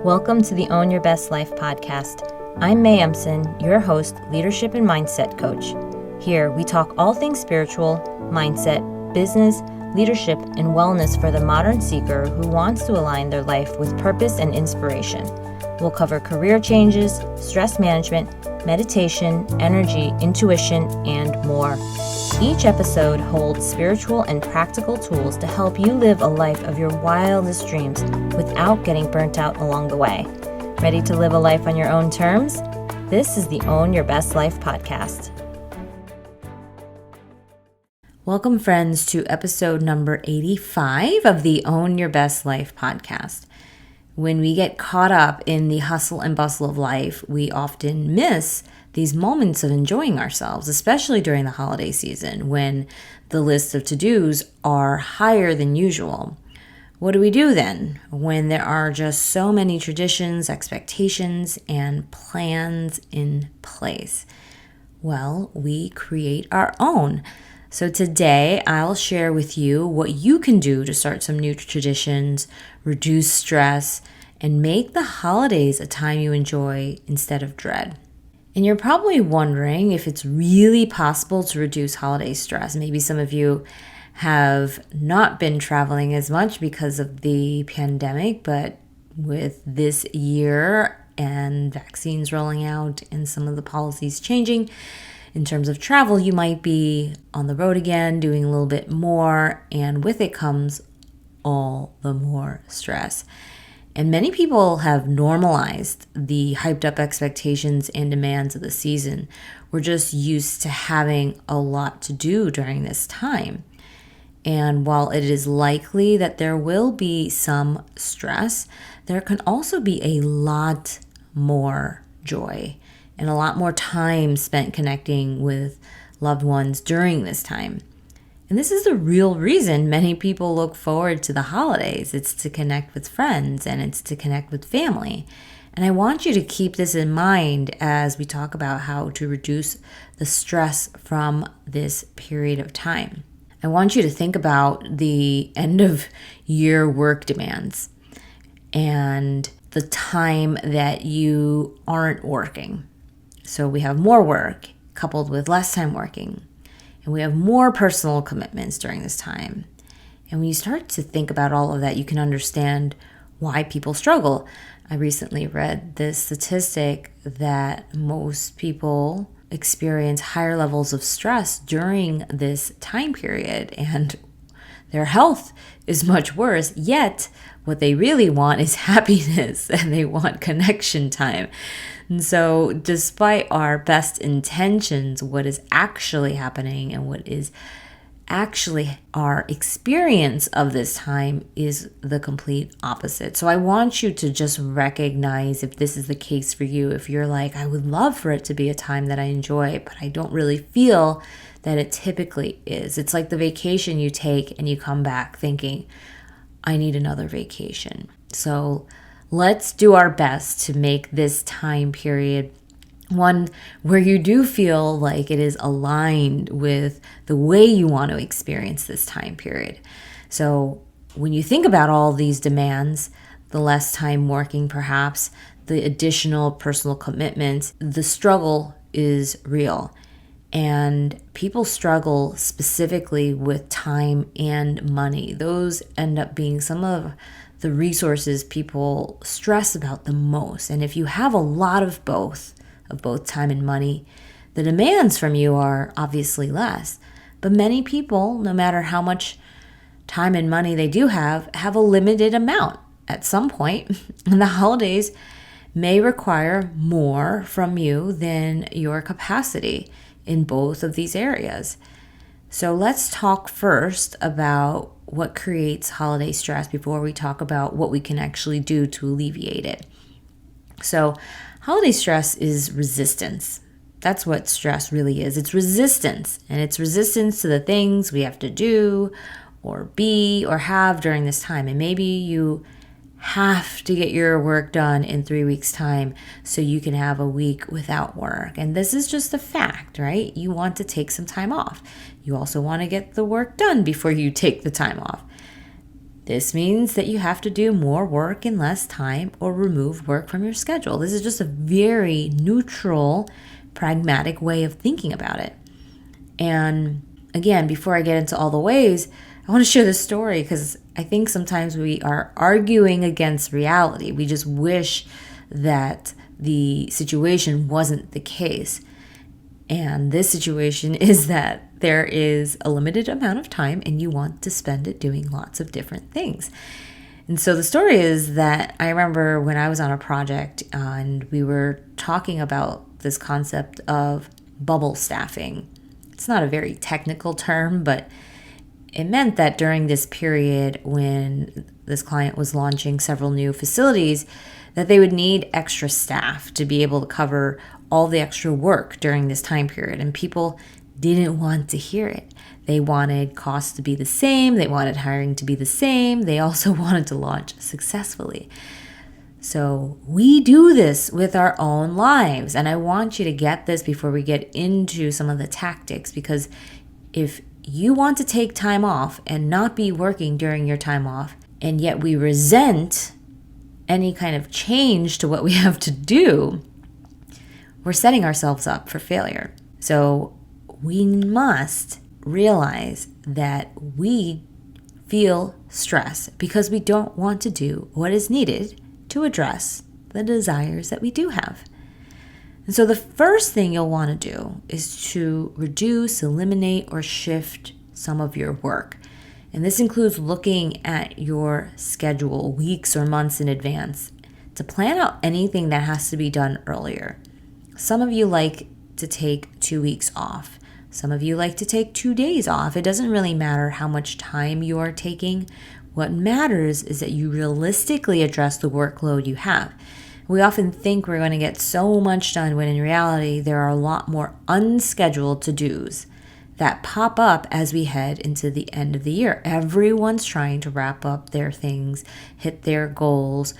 Welcome to the Own Your Best Life podcast. I'm May Emson, your host, leadership and mindset coach. Here, we talk all things spiritual, mindset, business, leadership, and wellness for the modern seeker who wants to align their life with purpose and inspiration. We'll cover career changes, stress management, meditation, energy, intuition, and more. Each episode holds spiritual and practical tools to help you live a life of your wildest dreams without getting burnt out along the way. Ready to live a life on your own terms? This is the Own Your Best Life podcast. Welcome, friends, to episode number 85 of the Own Your Best Life podcast. When we get caught up in the hustle and bustle of life, we often miss these moments of enjoying ourselves, especially during the holiday season when the list of to-dos are higher than usual. What do we do then when there are just so many traditions, expectations, and plans in place? Well, we create our own. So today I'll share with you what you can do to start some new traditions, reduce stress, and make the holidays a time you enjoy instead of dread. And you're probably wondering if it's really possible to reduce holiday stress. Maybe some of you have not been traveling as much because of the pandemic, but with this year and vaccines rolling out and some of the policies changing in terms of travel, you might be on the road again, doing a little bit more, and with it comes all the more stress. And many people have normalized the hyped up expectations and demands of the season. We're just used to having a lot to do during this time. And while it is likely that there will be some stress, there can also be a lot more joy and a lot more time spent connecting with loved ones during this time. And this is the real reason many people look forward to the holidays. It's to connect with friends and it's to connect with family. And I want you to keep this in mind as we talk about how to reduce the stress from this period of time. I want you to think about the end of year work demands and the time that you aren't working. So we have more work coupled with less time working. And we have more personal commitments during this time. And when you start to think about all of that, you can understand why people struggle. I recently read this statistic that most people experience higher levels of stress during this time period, and their health is much worse. Yet, what they really want is happiness and they want connection time. And so despite our best intentions, what is actually happening and what is actually our experience of this time is the complete opposite. So I want you to just recognize if this is the case for you. If you're like, I would love for it to be a time that I enjoy, but I don't really feel that it typically is. It's like the vacation you take and you come back thinking, I need another vacation. So let's do our best to make this time period one where you do feel like it is aligned with the way you want to experience this time period. So when you think about all these demands, the less time working perhaps, the additional personal commitments, the struggle is real. And people struggle specifically with time and money. Those end up being some of the resources people stress about the most. And if you have a lot of both time and money, the demands from you are obviously less. But many people, no matter how much time and money they do have a limited amount at some point. And the holidays may require more from you than your capacity in both of these areas. So let's talk first about what creates holiday stress before we talk about what we can actually do to alleviate it. So holiday stress is resistance. That's what stress really is. It's resistance, and it's resistance to the things we have to do or be or have during this time. And maybe you have to get your work done in 3 weeks' time so you can have a week without work. And this is just a fact, right? You want to take some time off. You also want to get the work done before you take the time off. This means that you have to do more work in less time or remove work from your schedule. This is just a very neutral, pragmatic way of thinking about it. And again, before I get into all the ways, I want to share this story because I think sometimes we are arguing against reality. We just wish that the situation wasn't the case. And this situation is that there is a limited amount of time and you want to spend it doing lots of different things. And so the story is that I remember when I was on a project and we were talking about this concept of bubble staffing. It's not a very technical term, but it meant that during this period when this client was launching several new facilities, that they would need extra staff to be able to cover all the extra work during this time period. And people didn't want to hear it. They wanted costs to be the same. They wanted hiring to be the same. They also wanted to launch successfully. So we do this with our own lives. And I want you to get this before we get into some of the tactics, because if you want to take time off and not be working during your time off, and yet we resent any kind of change to what we have to do, we're setting ourselves up for failure. So we must realize that we feel stress because we don't want to do what is needed to address the desires that we do have. And so the first thing you'll want to do is to reduce, eliminate, or shift some of your work. And this includes looking at your schedule weeks or months in advance to plan out anything that has to be done earlier. Some of you like to take 2 weeks off. Some of you like to take 2 days off. It doesn't really matter how much time you are taking. What matters is that you realistically address the workload you have. We often think we're going to get so much done when in reality there are a lot more unscheduled to-dos that pop up as we head into the end of the year. Everyone's trying to wrap up their things, hit their goals,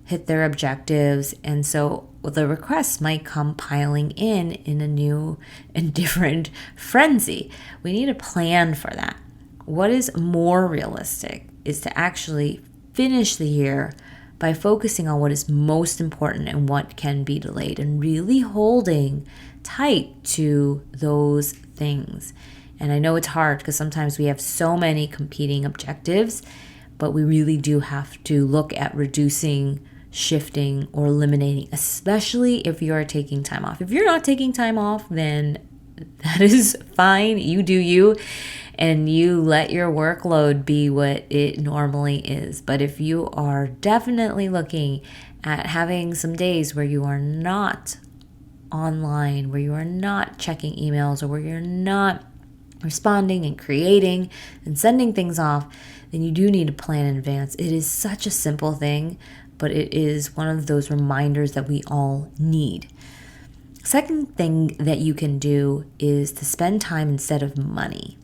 hit their objectives, and so the requests might come piling in a new and different frenzy. We need a plan for that. What is more realistic is to actually finish the year by focusing on what is most important and what can be delayed, and really holding tight to those things. And I know it's hard because sometimes we have so many competing objectives, but we really do have to look at reducing, shifting, or eliminating, especially if you are taking time off. If you're not taking time off, then that is fine. You do you, and you let your workload be what it normally is. But if you are definitely looking at having some days where you are not online, where you are not checking emails, or where you're not responding and creating and sending things off, then you do need to plan in advance. It is such a simple thing, but it is one of those reminders that we all need. Second thing that you can do is to spend time instead of money.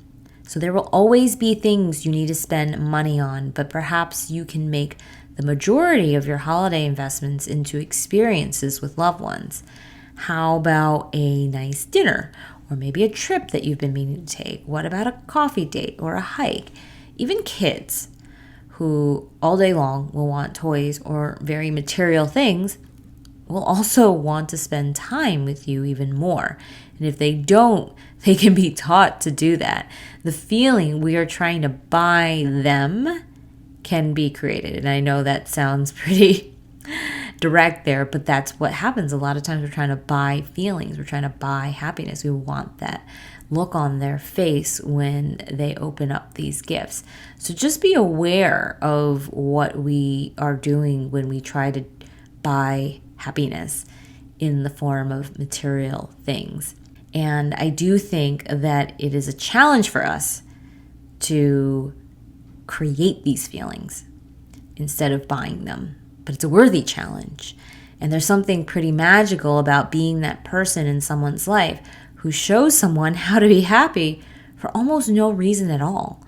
So there will always be things you need to spend money on, but perhaps you can make the majority of your holiday investments into experiences with loved ones. How about a nice dinner, or maybe a trip that you've been meaning to take? What about a coffee date or a hike? Even kids who all day long will want toys or very material things will also want to spend time with you even more. And if they don't, they can be taught to do that. The feeling we are trying to buy them can be created. And I know that sounds pretty direct there, but that's what happens. A lot of times we're trying to buy feelings. We're trying to buy happiness. We want that look on their face when they open up these gifts. So just be aware of what we are doing when we try to buy happiness in the form of material things. And I do think that it is a challenge for us to create these feelings instead of buying them. But it's a worthy challenge. And there's something pretty magical about being that person in someone's life who shows someone how to be happy for almost no reason at all.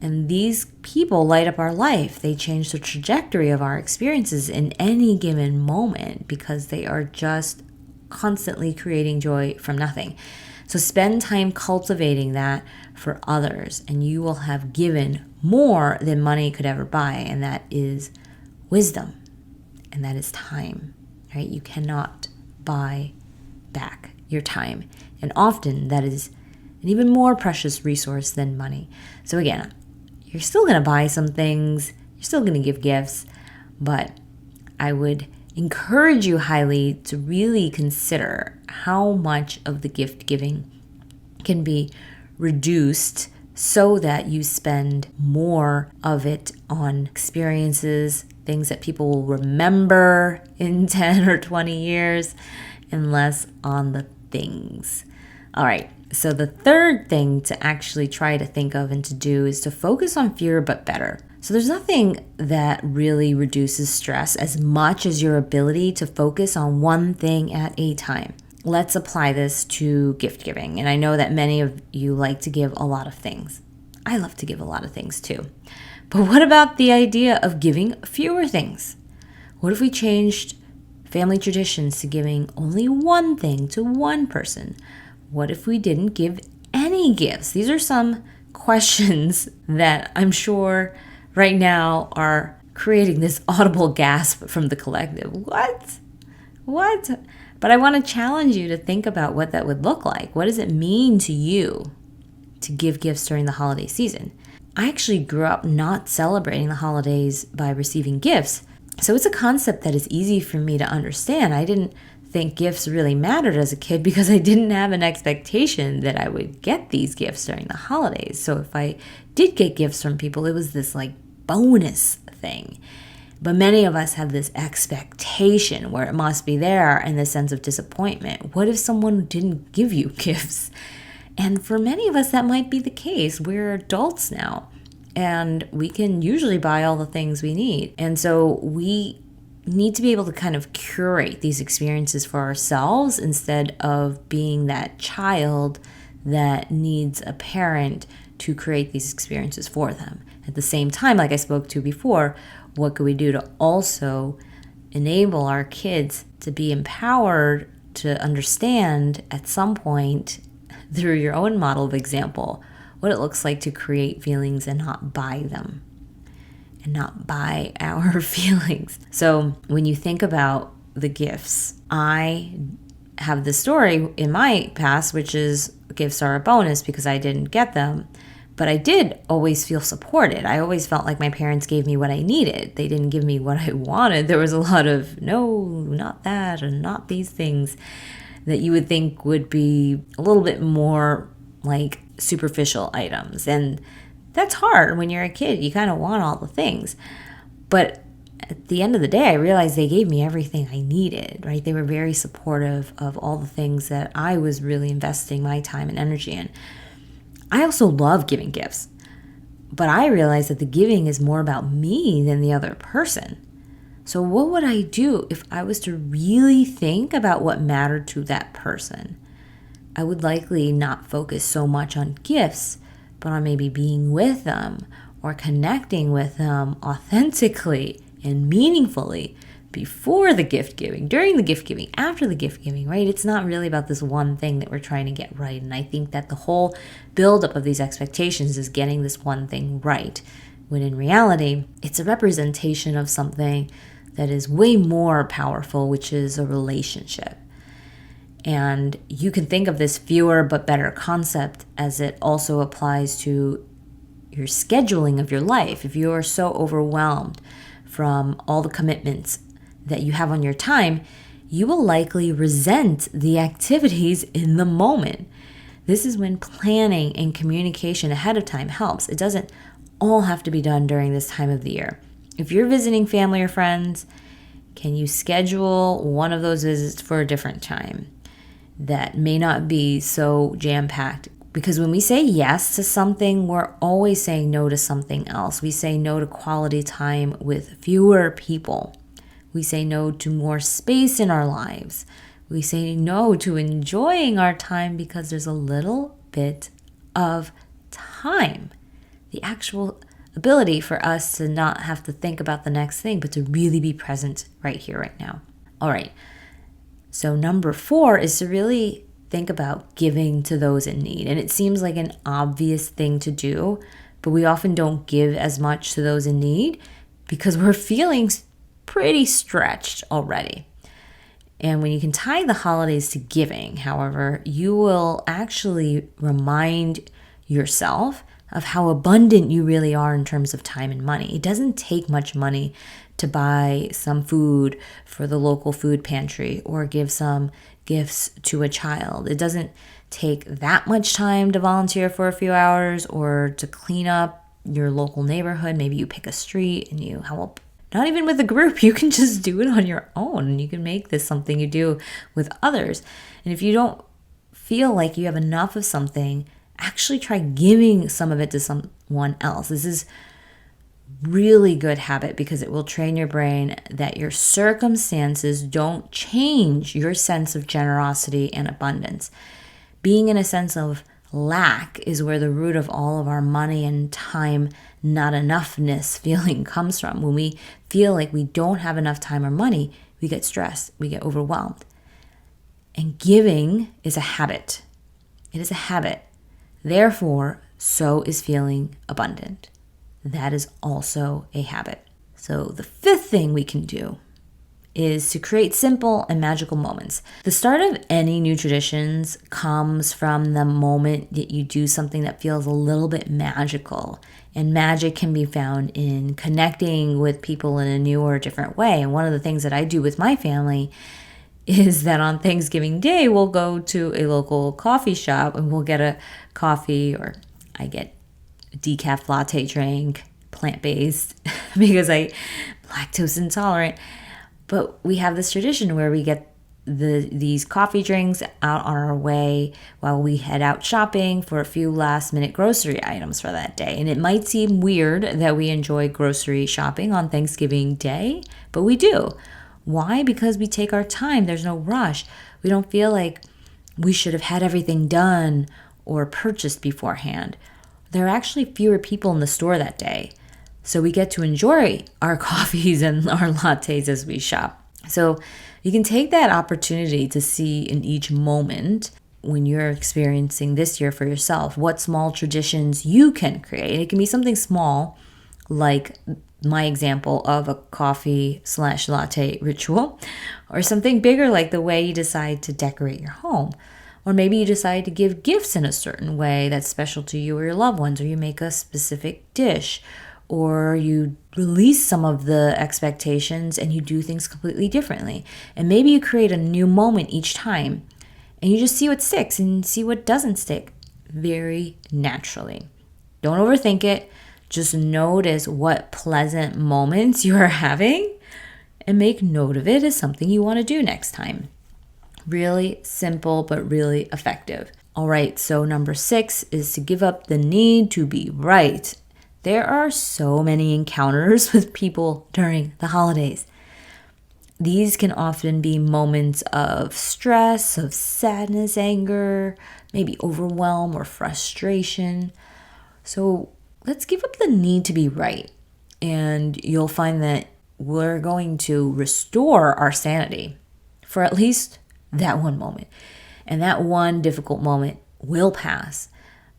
And these people light up our life. They change the trajectory of our experiences in any given moment because they are just constantly creating joy from nothing. So spend time cultivating that for others, and you will have given more than money could ever buy, and that is wisdom, and that is time, right? You cannot buy back your time, and often that is an even more precious resource than money. So again, you're still going to buy some things, you're still going to give gifts, but I would encourage you highly to really consider how much of the gift giving can be reduced so that you spend more of it on experiences, things that people will remember in 10 or 20 years, and less on the things. All right, so the third thing to actually try to think of and to do is to focus on fewer but better. So there's nothing that really reduces stress as much as your ability to focus on one thing at a time. Let's apply this to gift giving. And I know that many of you like to give a lot of things. I love to give a lot of things too. But what about the idea of giving fewer things? What if we changed family traditions to giving only one thing to one person? What if we didn't give any gifts? These are some questions that I'm sure right now are creating this audible gasp from the collective. What? But I want to challenge you to think about what that would look like. What does it mean to you to give gifts during the holiday season? I actually grew up not celebrating the holidays by receiving gifts. So it's a concept that is easy for me to understand. I didn't think gifts really mattered as a kid because I didn't have an expectation that I would get these gifts during the holidays. So if I did get gifts from people, it was this like bonus thing. But many of us have this expectation where it must be there and the sense of disappointment. What if someone didn't give you gifts? And for many of us, that might be the case. We're adults now, and we can usually buy all the things we need. And so we need to be able to kind of curate these experiences for ourselves instead of being that child that needs a parent to create these experiences for them. At the same time, like I spoke to before, what could we do to also enable our kids to be empowered to understand at some point through your own model of example what it looks like to create feelings and not buy them and not buy our feelings. So when you think about the gifts, I have this story in my past, which is gifts are a bonus because I didn't get them. But I did always feel supported. I always felt like my parents gave me what I needed. They didn't give me what I wanted. There was a lot of, no, not that, and not these things that you would think would be a little bit more like superficial items. And that's hard when you're a kid. You kind of want all the things. But at the end of the day, I realized they gave me everything I needed, right? They were very supportive of all the things that I was really investing my time and energy in. I also love giving gifts, but I realize that the giving is more about me than the other person. So what would I do if I was to really think about what mattered to that person? I would likely not focus so much on gifts, but on maybe being with them or connecting with them authentically and meaningfully before the gift giving, during the gift giving, after the gift giving, right? It's not really about this one thing that we're trying to get right. And I think that the whole buildup of these expectations is getting this one thing right, when in reality, it's a representation of something that is way more powerful, which is a relationship. And you can think of this fewer but better concept as it also applies to your scheduling of your life. If you are so overwhelmed from all the commitments that you have on your time, you will likely resent the activities in the moment. This is when planning and communication ahead of time helps. It doesn't all have to be done during this time of the year. If you're visiting family or friends, can you schedule one of those visits for a different time that may not be so jam-packed? Because when we say yes to something, we're always saying no to something else. We say no to quality time with fewer people. We say no to more space in our lives. We say no to enjoying our time because there's a little bit of time. The actual ability for us to not have to think about the next thing, but to really be present right here, right now. All right. So number 4 is to really think about giving to those in need. And it seems like an obvious thing to do, but we often don't give as much to those in need because we're feeling pretty stretched already. And when you can tie the holidays to giving, however, you will actually remind yourself of how abundant you really are in terms of time and money. It doesn't take much money to buy some food for the local food pantry or give some gifts to a child. It doesn't take that much time to volunteer for a few hours or to clean up your local neighborhood. Maybe you pick a street and you help. Not even with a group, you can just do it on your own, and you can make this something you do with others. And if you don't feel like you have enough of something, actually try giving some of it to someone else. This is really good habit because it will train your brain that your circumstances don't change your sense of generosity and abundance. Being in a sense of lack is where the root of all of our money and time not enoughness feeling comes from. When we feel like we don't have enough time or money, we get stressed, we get overwhelmed. And giving is a habit. It is a habit. Therefore, so is feeling abundant. That is also a habit. So the fifth thing we can do is to create simple and magical moments. The start of any new traditions comes from the moment that you do something that feels a little bit magical. And magic can be found in connecting with people in a new or different way. And one of the things that I do with my family is that on Thanksgiving Day, we'll go to a local coffee shop and we'll get a coffee, or I get a decaf latte drink, plant-based, because I'm lactose intolerant. But we have this tradition where we get these coffee drinks out on our way while we head out shopping for a few last-minute grocery items for that day. And it might seem weird that we enjoy grocery shopping on Thanksgiving Day, but we do. Why? Because we take our time. There's no rush. We don't feel like we should have had everything done or purchased beforehand. There are actually fewer people in the store that day. So we get to enjoy our coffees and our lattes as we shop. So you can take that opportunity to see in each moment when you're experiencing this year for yourself, what small traditions you can create. It can be something small, like my example of a coffee/latte ritual, or something bigger like the way you decide to decorate your home. Or maybe you decide to give gifts in a certain way that's special to you or your loved ones, or you make a specific dish, or you release some of the expectations and you do things completely differently. And maybe you create a new moment each time and you just see what sticks and see what doesn't stick very naturally. Don't overthink it. Just notice what pleasant moments you are having and make note of it as something you want to do next time. Really simple, but really effective. All right, so number 6 is to give up the need to be right. There are so many encounters with people during the holidays. These can often be moments of stress, of sadness, anger, maybe overwhelm or frustration. So let's give up the need to be right. And you'll find that we're going to restore our sanity for at least that one moment. And that one difficult moment will pass.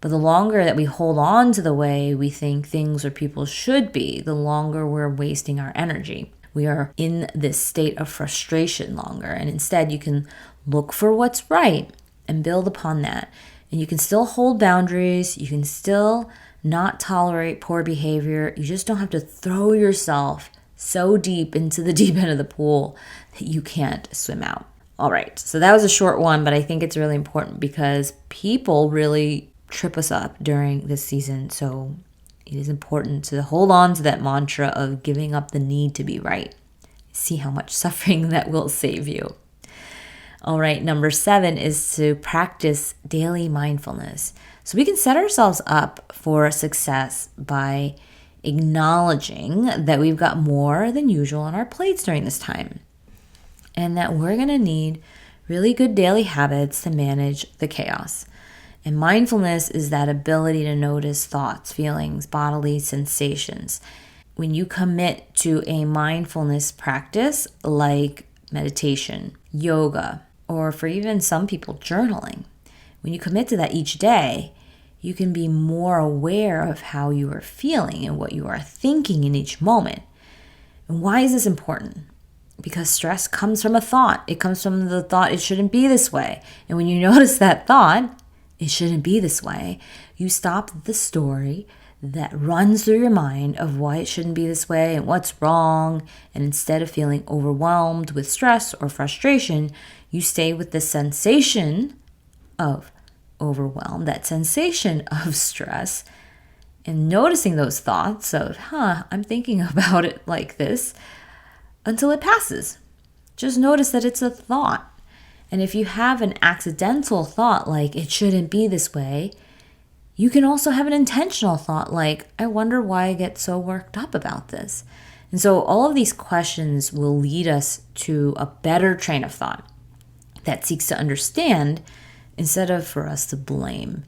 But the longer that we hold on to the way we think things or people should be, the longer we're wasting our energy. We are in this state of frustration longer. And instead, you can look for what's right and build upon that. And you can still hold boundaries. You can still not tolerate poor behavior. You just don't have to throw yourself so deep into the deep end of the pool that you can't swim out. All right, so that was a short one, but I think it's really important because people really trip us up during this season. So it is important to hold on to that mantra of giving up the need to be right. See how much suffering that will save you. All right, number 7 is to practice daily mindfulness. So we can set ourselves up for success by acknowledging that we've got more than usual on our plates during this time, and that we're going to need really good daily habits to manage the chaos. And mindfulness is that ability to notice thoughts, feelings, bodily sensations. When you commit to a mindfulness practice like meditation, yoga, or for even some people, journaling. When you commit to that each day, you can be more aware of how you are feeling and what you are thinking in each moment. And why is this important? Because stress comes from a thought. It comes from the thought, it shouldn't be this way. And when you notice that thought, it shouldn't be this way, you stop the story that runs through your mind of why it shouldn't be this way and what's wrong. And instead of feeling overwhelmed with stress or frustration, you stay with the sensation of overwhelm, that sensation of stress, and noticing those thoughts of, I'm thinking about it like this, until it passes. Just notice that it's a thought. And if you have an accidental thought like it shouldn't be this way, you can also have an intentional thought like, I wonder why I get so worked up about this. And so all of these questions will lead us to a better train of thought that seeks to understand instead of for us to blame.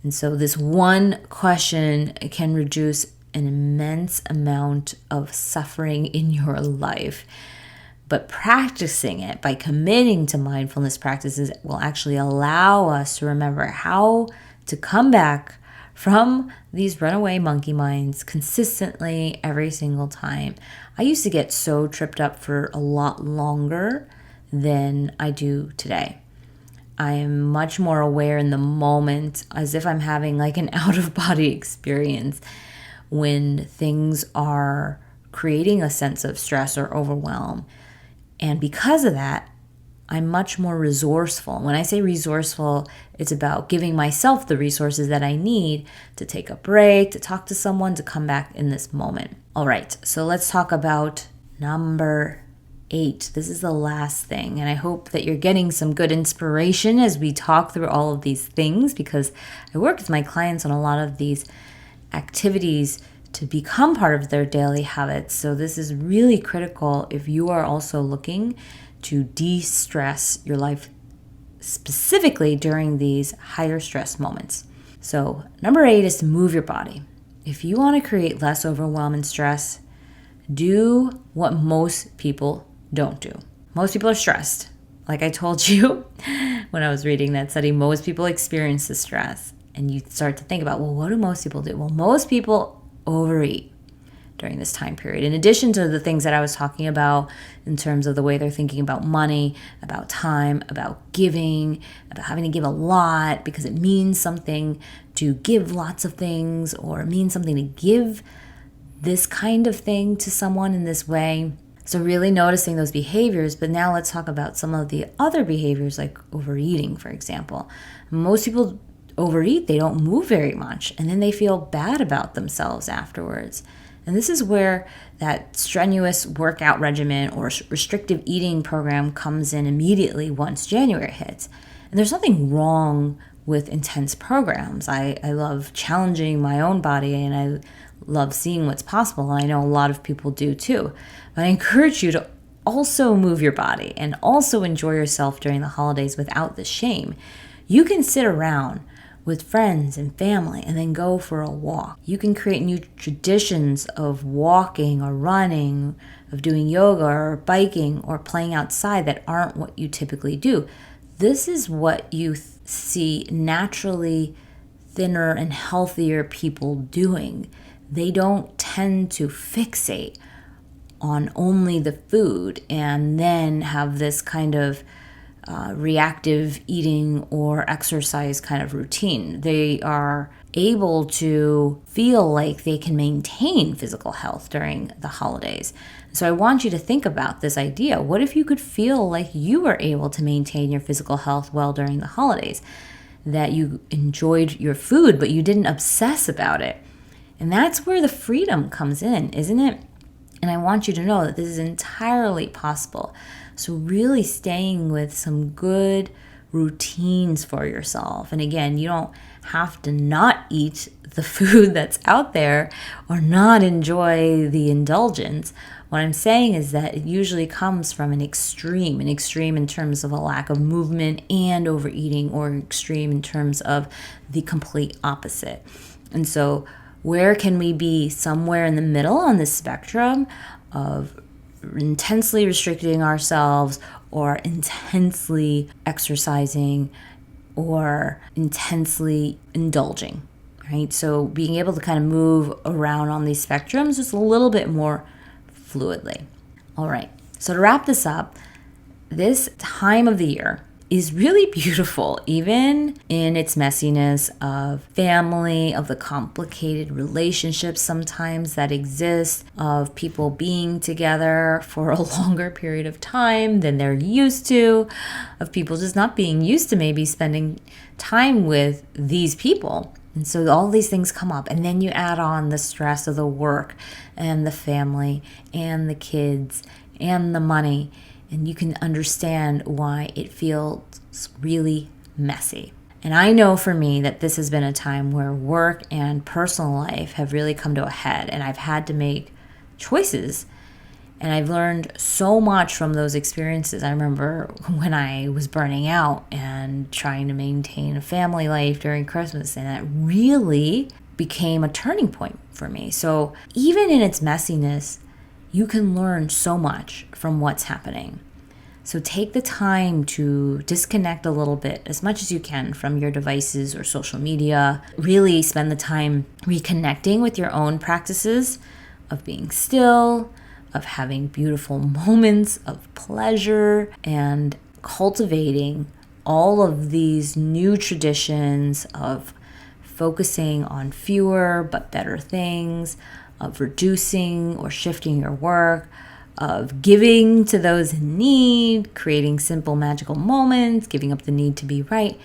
And so this one question can reduce an immense amount of suffering in your life. But practicing it by committing to mindfulness practices will actually allow us to remember how to come back from these runaway monkey minds consistently every single time. I used to get so tripped up for a lot longer than I do today. I am much more aware in the moment, as if I'm having like an out-of-body experience when things are creating a sense of stress or overwhelm. And because of that, I'm much more resourceful. When I say resourceful, it's about giving myself the resources that I need to take a break, to talk to someone, to come back in this moment. All right, so let's talk about number 8. This is the last thing, and I hope that you're getting some good inspiration as we talk through all of these things, because I work with my clients on a lot of these activities to become part of their daily habits. So this is really critical if you are also looking to de-stress your life, specifically during these higher stress moments. So number 8 is to move your body. If you want to create less overwhelm and stress, do what most people don't do. Most people are stressed. Like I told you when I was reading that study, most people experience the stress. And you start to think about, well, what do most people do? Well, most people overeat during this time period. In addition to the things that I was talking about in terms of the way they're thinking about money, about time, about giving, about having to give a lot because it means something to give lots of things, or it means something to give this kind of thing to someone in this way. So really noticing those behaviors. But now let's talk about some of the other behaviors, like overeating, for example. Most people overeat, they don't move very much, and then they feel bad about themselves afterwards. And this is where that strenuous workout regimen or restrictive eating program comes in immediately once January hits. And there's nothing wrong with intense programs. I love challenging my own body, and I love seeing what's possible. And I know a lot of people do too. But I encourage you to also move your body and also enjoy yourself during the holidays without the shame. You can sit around with friends and family and then go for a walk. You can create new traditions of walking or running, of doing yoga or biking or playing outside that aren't what you typically do. This is what you see naturally thinner and healthier people doing. They don't tend to fixate on only the food and then have this kind of reactive eating or exercise kind of routine. They are able to feel like they can maintain physical health during the holidays. So I want you to think about this idea. What if you could feel like you were able to maintain your physical health well during the holidays? That you enjoyed your food, but you didn't obsess about it. And that's where the freedom comes in, isn't it? And I want you to know that this is entirely possible. So really staying with some good routines for yourself. And again, you don't have to not eat the food that's out there or not enjoy the indulgence. What I'm saying is that it usually comes from an extreme in terms of a lack of movement and overeating, or extreme in terms of the complete opposite. And so where can we be somewhere in the middle on this spectrum of intensely restricting ourselves or intensely exercising or intensely indulging, right? So being able to kind of move around on these spectrums just a little bit more fluidly. All right, so to wrap this up, this time of the year is really beautiful, even in its messiness of family, of the complicated relationships sometimes that exist, of people being together for a longer period of time than they're used to, of people just not being used to maybe spending time with these people. And so all these things come up, and then you add on the stress of the work and the family and the kids and the money, and you can understand why it feels really messy. And I know for me that this has been a time where work and personal life have really come to a head, and I've had to make choices. And I've learned so much from those experiences. I remember when I was burning out and trying to maintain a family life during Christmas, and that really became a turning point for me. So even in its messiness, you can learn so much from what's happening. So take the time to disconnect a little bit as much as you can from your devices or social media. Really spend the time reconnecting with your own practices of being still, of having beautiful moments of pleasure, and cultivating all of these new traditions of focusing on fewer but better things, of reducing or shifting your work, of giving to those in need, creating simple magical moments, giving up the need to be right,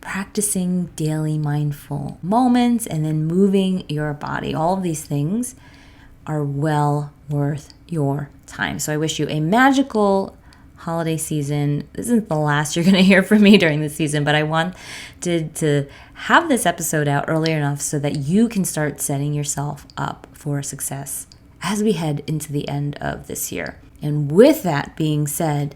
practicing daily mindful moments, and then moving your body. All of these things are well worth your time. So I wish you a magical holiday season. This isn't the last you're going to hear from me during the season, but I wanted to have this episode out early enough so that you can start setting yourself up for success as we head into the end of this year. And with that being said,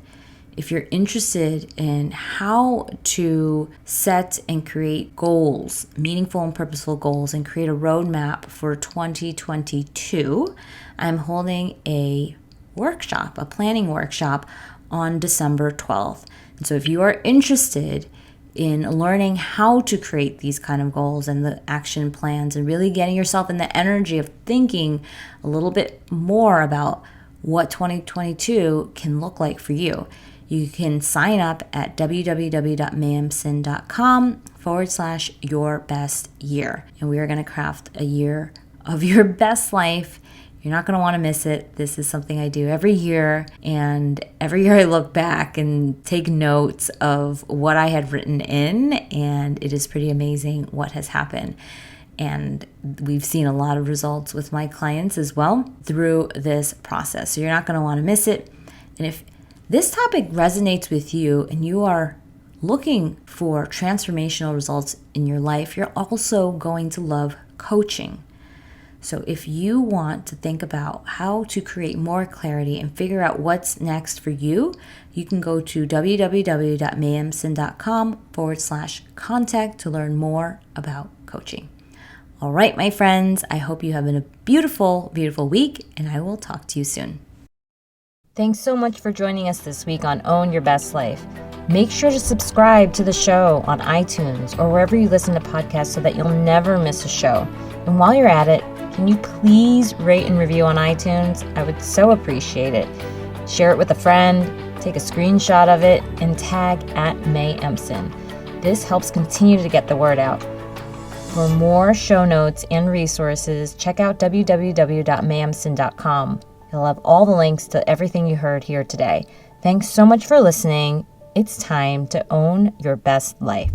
if you're interested in how to set and create goals, meaningful and purposeful goals, and create a roadmap for 2022, I'm holding a workshop, a planning workshop on December 12th. And so if you are interested in learning how to create these kind of goals and the action plans and really getting yourself in the energy of thinking a little bit more about what 2022 can look like for you, you can sign up at www.mayamsin.com/yourbestyear. And we are going to craft a year of your best life. You're not going to want to miss it. This is something I do every year. And every year I look back and take notes of what I had written in. And it is pretty amazing what has happened. And we've seen a lot of results with my clients as well through this process. So you're not going to want to miss it. And if this topic resonates with you and you are looking for transformational results in your life, you're also going to love coaching. So if you want to think about how to create more clarity and figure out what's next for you, you can go to www.mayamsin.com/contact to learn more about coaching. All right, my friends, I hope you have a beautiful, beautiful week, and I will talk to you soon. Thanks so much for joining us this week on Own Your Best Life. Make sure to subscribe to the show on iTunes or wherever you listen to podcasts so that you'll never miss a show. And while you're at it, can you please rate and review on iTunes? I would so appreciate it. Share it with a friend, take a screenshot of it, and tag @MayEmson. This helps continue to get the word out. For more show notes and resources, check out www.mayemson.com. It'll have all the links to everything you heard here today. Thanks so much for listening. It's time to own your best life.